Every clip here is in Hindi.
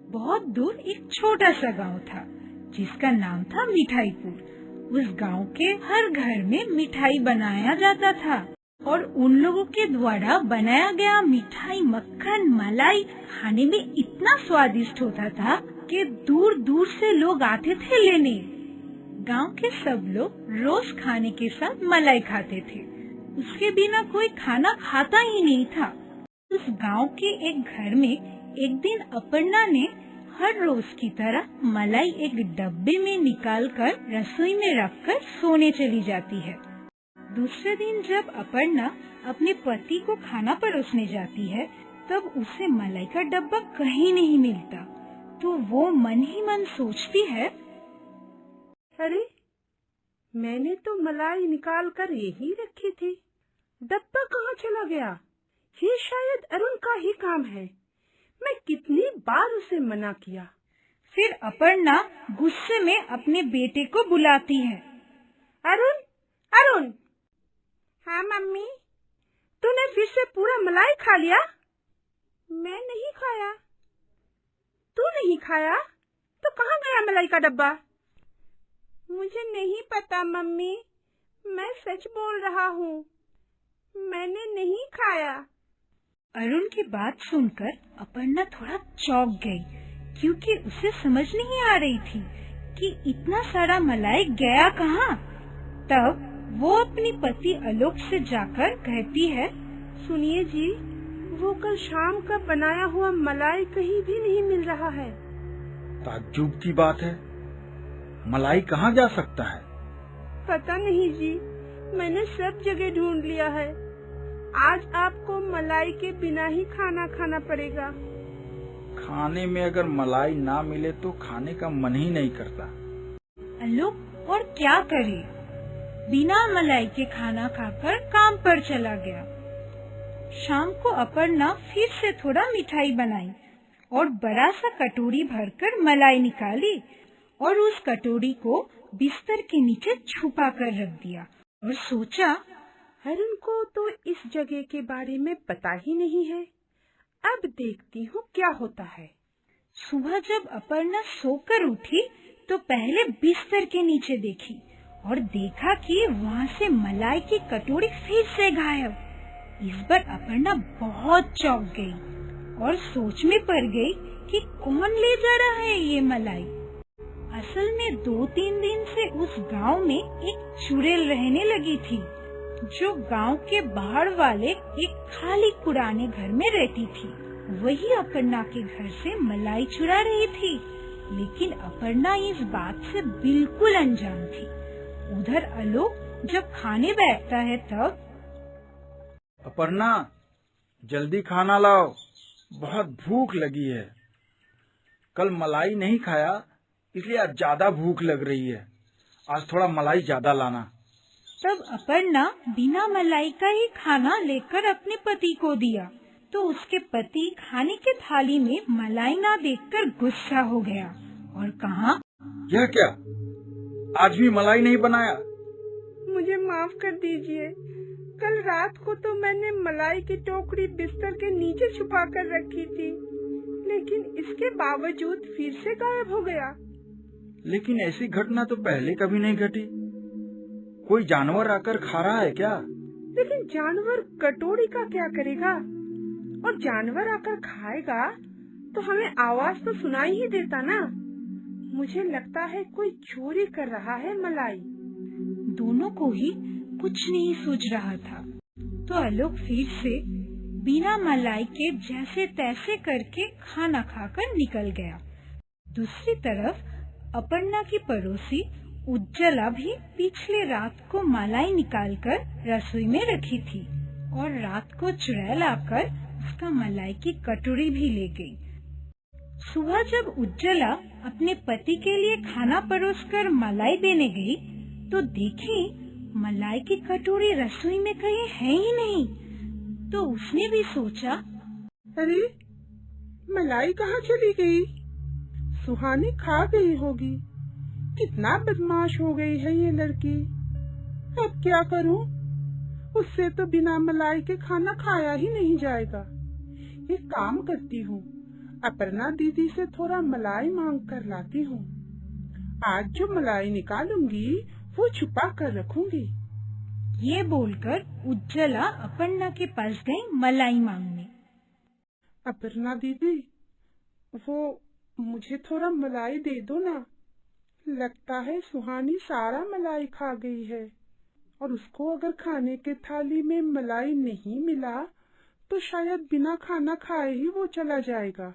बहुत दूर एक छोटा सा गांव था जिसका नाम था मिठाईपुर। उस गांव के हर घर में मिठाई बनाया जाता था और उन लोगों के द्वारा बनाया गया मिठाई, मक्खन, मलाई खाने में इतना स्वादिष्ट होता था कि दूर दूर से लोग आते थे लेने। गांव के सब लोग रोज खाने के साथ मलाई खाते थे, उसके बिना कोई खाना खाता ही नहीं था। उस गांव के एक घर में एक दिन अपर्णा ने हर रोज की तरह मलाई एक डब्बे में निकालकर रसोई में रखकर सोने चली जाती है। दूसरे दिन जब अपर्णा अपने पति को खाना परोसने जाती है तब उसे मलाई का डब्बा कहीं नहीं मिलता, तो वो मन ही मन सोचती है, अरे मैंने तो मलाई निकाल कर यही रखी थी, डब्बा कहाँ चला गया? ये शायद अरुण का ही काम है, मैं कितनी बार उसे मना किया। फिर अपर्णा गुस्से में अपने बेटे को बुलाती है। अरुण, अरुण। हाँ मम्मी, तूने फिर से पूरा मलाई खा लिया? मैं नहीं खाया। तू नहीं खाया तो कहाँ गया मलाई का डब्बा? मुझे नहीं पता मम्मी, मैं सच बोल रहा हूँ, मैंने नहीं खाया। अरुण की बात सुनकर अपर्णा थोड़ा चौंक गई, क्योंकि उसे समझ नहीं आ रही थी कि इतना सारा मलाई गया कहाँ। तब वो अपनी पति आलोक से जाकर कहती है, सुनिए जी, वो कल शाम का बनाया हुआ मलाई कहीं भी नहीं मिल रहा है। ताज्जुब की बात है, मलाई कहाँ जा सकता है? पता नहीं जी, मैंने सब जगह ढूंढ लिया है। आज आपको मलाई के बिना ही खाना खाना पड़ेगा। खाने में अगर मलाई ना मिले तो खाने का मन ही नहीं करता। आलोक और क्या करे, बिना मलाई के खाना खाकर काम पर चला गया। शाम को अपर्णा फिर से थोड़ा मिठाई बनाई और बड़ा सा कटोरी भरकर मलाई निकाली और उस कटोरी को बिस्तर के नीचे छुपा कर रख दिया और सोचा, अरुण को तो इस जगह के बारे में पता ही नहीं है, अब देखती हूँ क्या होता है। सुबह जब अपर्णा सोकर उठी तो पहले बिस्तर के नीचे देखी और देखा कि वहाँ से मलाई की कटोरी फिर से गायब। इस बार अपर्णा बहुत चौंक गई और सोच में पड़ गई कि कौन ले जा रहा है ये मलाई। असल में 2-3 दिन से उस गांव में एक चुड़ैल रहने लगी थी, जो गांव के बाहर वाले एक खाली पुराने घर में रहती थी। वही अपर्णा के घर से मलाई चुरा रही थी, लेकिन अपर्णा इस बात से बिल्कुल अनजान थी। उधर आलोक जब खाने बैठता है तब, अपर्णा, जल्दी खाना लाओ, बहुत भूख लगी है। कल मलाई नहीं खाया इसलिए आज ज्यादा भूख लग रही है, आज थोड़ा मलाई ज्यादा लाना। तब अपर्णा बिना मलाई का ही खाना लेकर अपने पति को दिया, तो उसके पति खाने के थाली में मलाई ना देखकर गुस्सा हो गया और कहा, यह क्या, आज भी मलाई नहीं बनाया? मुझे माफ कर दीजिए, कल रात को तो मैंने मलाई की टोकरी बिस्तर के नीचे छुपा कर रखी थी, लेकिन इसके बावजूद फिर से गायब हो गया। लेकिन ऐसी घटना तो पहले कभी नहीं घटी, कोई जानवर आकर खा रहा है क्या? लेकिन जानवर कटोरी का क्या करेगा, और जानवर आकर खाएगा तो हमें आवाज तो सुनाई ही देता ना। मुझे लगता है कोई चोरी कर रहा है मलाई। दोनों को ही कुछ नहीं सूझ रहा था, तो आलोक फिर से बिना मलाई के जैसे तैसे करके खाना खाकर निकल गया। दूसरी तरफ अपर्णा की पड़ोसी उज्ज्वला भी पिछले रात को मलाई निकालकर रसोई में रखी थी और रात को चुड़ैल आकर उसका मलाई की कटोरी भी ले गई। सुबह जब उज्ज्वला अपने पति के लिए खाना परोसकर मलाई देने गई तो देखी मलाई की कटोरी रसोई में कहीं है ही नहीं। तो उसने भी सोचा, अरे मलाई कहाँ चली गई? सुहानी खा गई होगी। कितना बदमाश हो गई है ये लड़की। अब क्या करूं? उससे तो बिना मलाई के खाना खाया ही नहीं जाएगा। एक काम करती हूँ, अपर्णा दीदी से थोड़ा मलाई मांग कर लाती हूँ। आज जो मलाई निकालूंगी वो छुपा कर रखूंगी। ये बोलकर उज्ज्वला अपर्णा के पास गई मलाई मांगने। अपर्णा दीदी, वो मुझे थोड़ा मलाई दे दो ना। लगता है सुहानी सारा मलाई खा गई है और उसको अगर खाने के थाली में मलाई नहीं मिला तो शायद बिना खाना खाए ही वो चला जाएगा।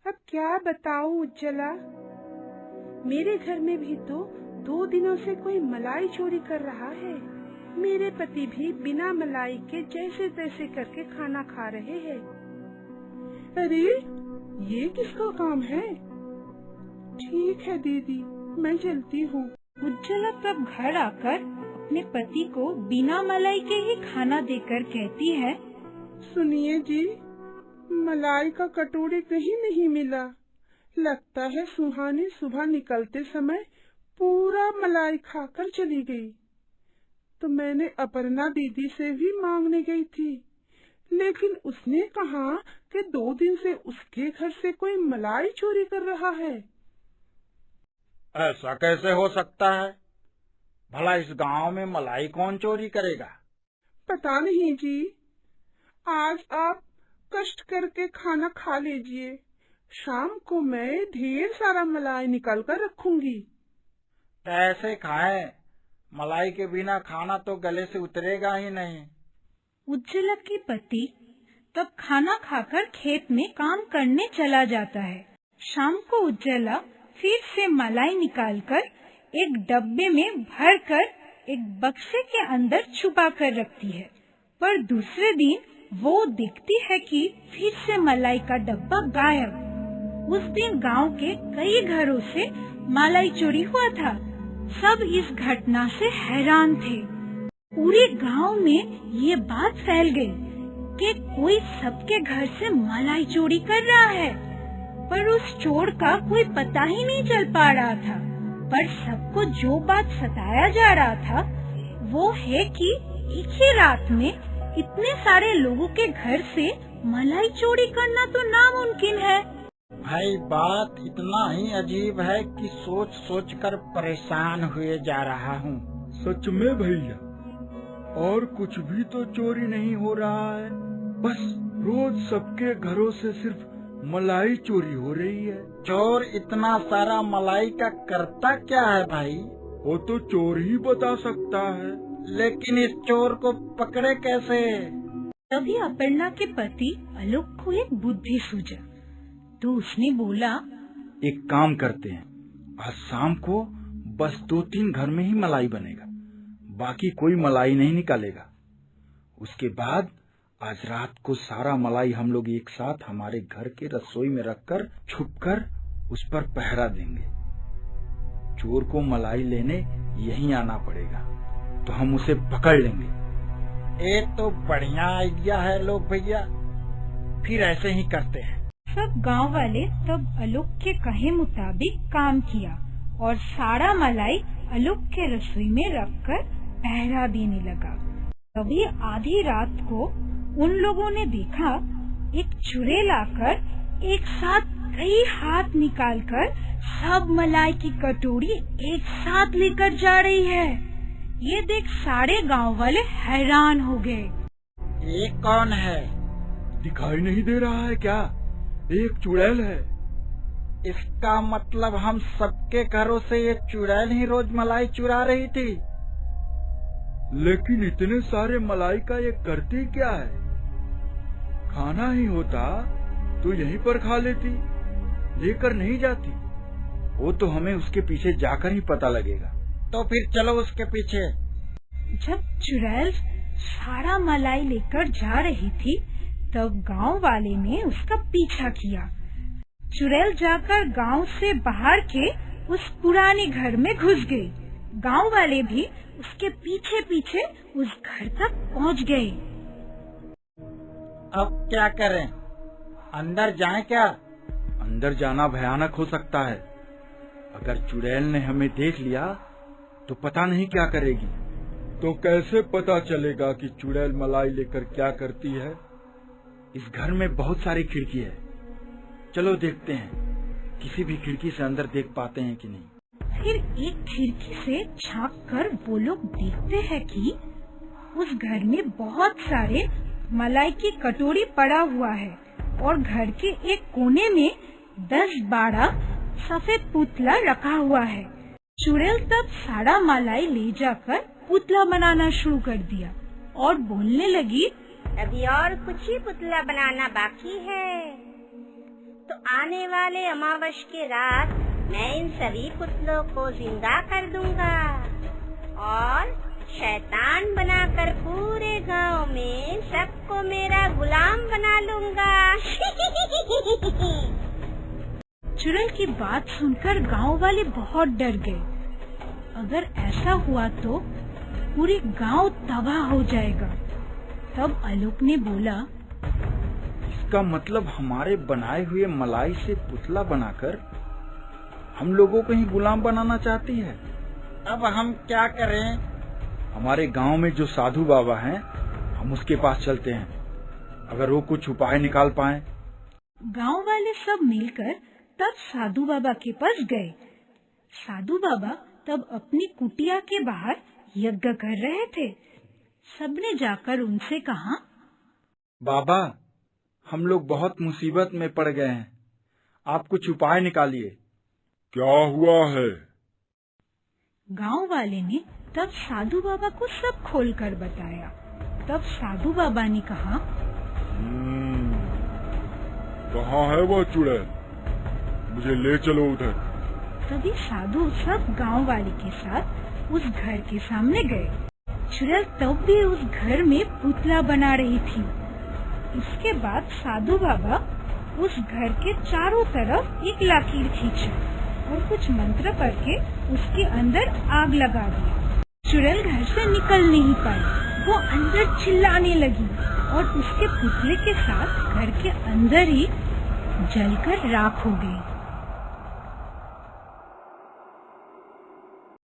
अब क्या बताऊं उज्ज्वला, मेरे घर में भी तो 2 दिनों से कोई मलाई चोरी कर रहा है। मेरे पति भी बिना मलाई के जैसे तैसे करके खाना खा रहे हैं। अरे ये किसका काम है? ठीक है दीदी, मैं चलती हूँ। उज्ज्वला तब घर आकर अपने पति को बिना मलाई के ही खाना देकर कहती है, सुनिए जी, मलाई का कटोरी कहीं नहीं मिला। लगता है सुहानी सुबह निकलते समय पूरा मलाई खाकर चली गई। तो मैंने अपर्णा दीदी से भी मांगने गई थी, लेकिन उसने कहा कि 2 दिन से उसके घर से कोई मलाई चोरी कर रहा है। ऐसा कैसे हो सकता है? भला इस गांव में मलाई कौन चोरी करेगा? पता नहीं जी, आज आप कष्ट करके खाना खा लीजिए, शाम को मैं ढेर सारा मलाई निकाल कर रखूंगी। कैसे खाएं? मलाई के बिना खाना तो गले से उतरेगा ही नहीं। उज्ज्वला के पति तब खाना खाकर खेत में काम करने चला जाता है। शाम को उज्ज्वला फिर से मलाई निकालकर एक डब्बे में भरकर एक बक्से के अंदर छुपा कर रखती है, पर दूसरे दिन वो देखती है कि फिर से मलाई का डब्बा गायब। उस दिन गांव के कई घरों से मलाई चोरी हुआ था। सब इस घटना से हैरान थे। पूरे गांव में ये बात फैल गई कि कोई सबके घर से मलाई चोरी कर रहा है, पर उस चोर का कोई पता ही नहीं चल पा रहा था। पर सबको जो बात सताया जा रहा था वो है कि एक ही रात में इतने सारे लोगों के घर से मलाई चोरी करना तो नामुमकिन है। भाई, बात इतना ही अजीब है कि सोच सोच कर परेशान हुए जा रहा हूँ। सच में भैया, और कुछ भी तो चोरी नहीं हो रहा है, बस रोज सबके घरों से सिर्फ मलाई चोरी हो रही है। चोर इतना सारा मलाई का करता क्या है भाई? वो तो चोर ही बता सकता है। लेकिन इस चोर को पकड़े कैसे? तभी अपर्णा के पति आलोक को एक बुद्धि सूझा, तो उसने बोला, एक काम करते हैं, आज शाम को बस 2-3 घर में ही मलाई बनेगा, बाकी कोई मलाई नहीं निकालेगा। उसके बाद आज रात को सारा मलाई हम लोग एक साथ हमारे घर के रसोई में रखकर छुपकर उस पर पहरा देंगे। चोर को मलाई लेने यहीं आना पड़ेगा, तो हम उसे पकड़ लेंगे। ये तो बढ़िया आइडिया है लोग भैया, फिर ऐसे ही करते हैं। सब गांव वाले तब आलोक के कहे मुताबिक काम किया और सारा मलाई आलोक के रसोई में रखकर पहरा देने लगा। तभी आधी रात को उन लोगों ने देखा एक चुड़ैल आकर एक साथ कई हाथ निकालकर सब मलाई की कटोरी एक साथ लेकर जा रही है। ये देख सारे गांव वाले हैरान हो गए। ये कौन है? दिखाई नहीं दे रहा है क्या? एक चुड़ैल है। इसका मतलब हम सबके घरों से ये चुड़ैल ही रोज मलाई चुरा रही थी। लेकिन इतने सारे मलाई का ये करती क्या है? खाना ही होता तो यहीं पर खा लेती, लेकर नहीं जाती। वो तो हमें उसके पीछे जाकर ही पता लगेगा। तो फिर चलो उसके पीछे। जब चुड़ैल सारा मलाई लेकर जा रही थी तब गांव वाले ने उसका पीछा किया। चुड़ैल जाकर गांव से बाहर के उस पुराने घर में घुस गई। गांव वाले भी उसके पीछे पीछे उस घर तक पहुंच गए। अब क्या करें? अंदर जाएं क्या? अंदर जाना भयानक हो सकता है। अगर चुड़ैल ने हमें देख लिया तो पता नहीं क्या करेगी। तो कैसे पता चलेगा कि चुड़ैल मलाई लेकर क्या करती है? इस घर में बहुत सारी खिड़की है, चलो देखते हैं किसी भी खिड़की से अंदर देख पाते हैं कि नहीं। फिर एक खिड़की से झांक कर वो लोग देखते हैं कि उस घर में बहुत सारे मलाई की कटोरी पड़ा हुआ है और घर के एक कोने में 10-12 सफेद पुतला रखा हुआ है। चुड़ैल तब सारा मलाई ले जाकर पुतला बनाना शुरू कर दिया और बोलने लगी, अभी और कुछ ही पुतला बनाना बाकी है, तो आने वाले अमावस के रात मैं इन सभी पुतलों को जिंदा कर दूंगा और शैतान बनाकर पूरे गांव में सबको मेरा गुलाम बना लूंगा। चुड़ैल की बात सुनकर गांव वाले बहुत डर गए। अगर ऐसा हुआ तो पूरे गांव तबाह हो जाएगा। तब आलोक ने बोला, इसका मतलब हमारे बनाए हुए मलाई से पुतला बनाकर हम लोगों को ही गुलाम बनाना चाहती है। अब हम क्या करें? हमारे गांव में जो साधु बाबा हैं, हम उसके पास चलते हैं, अगर वो कुछ उपाय निकाल पाए। गांव वाले सब मिलकर तब साधु बाबा के पास गए। साधु बाबा तब अपनी कुटिया के बाहर यज्ञ कर रहे थे। सबने जाकर उनसे कहा, बाबा, हम लोग बहुत मुसीबत में पड़ गए हैं, आप कुछ उपाय निकालिए। क्या हुआ है? गांव वाले ने तब साधु बाबा को सब खोलकर बताया। तब साधु बाबा ने कहा, कहाँ है वह चुड़ैल? मुझे ले चलो उधर। तभी साधु सब गांव वाले के साथ उस घर के सामने गए। चुड़ैल तब भी उस घर में पुतला बना रही थी। इसके बाद साधु बाबा उस घर के चारों तरफ एक लकीर खींचा और कुछ मंत्र करके उसके अंदर आग लगा दिया। चुड़ैल घर से निकल नहीं पाई। वो अंदर चिल्लाने लगी और उसके पुतले के साथ घर के अंदर ही जलकर राख हो गई।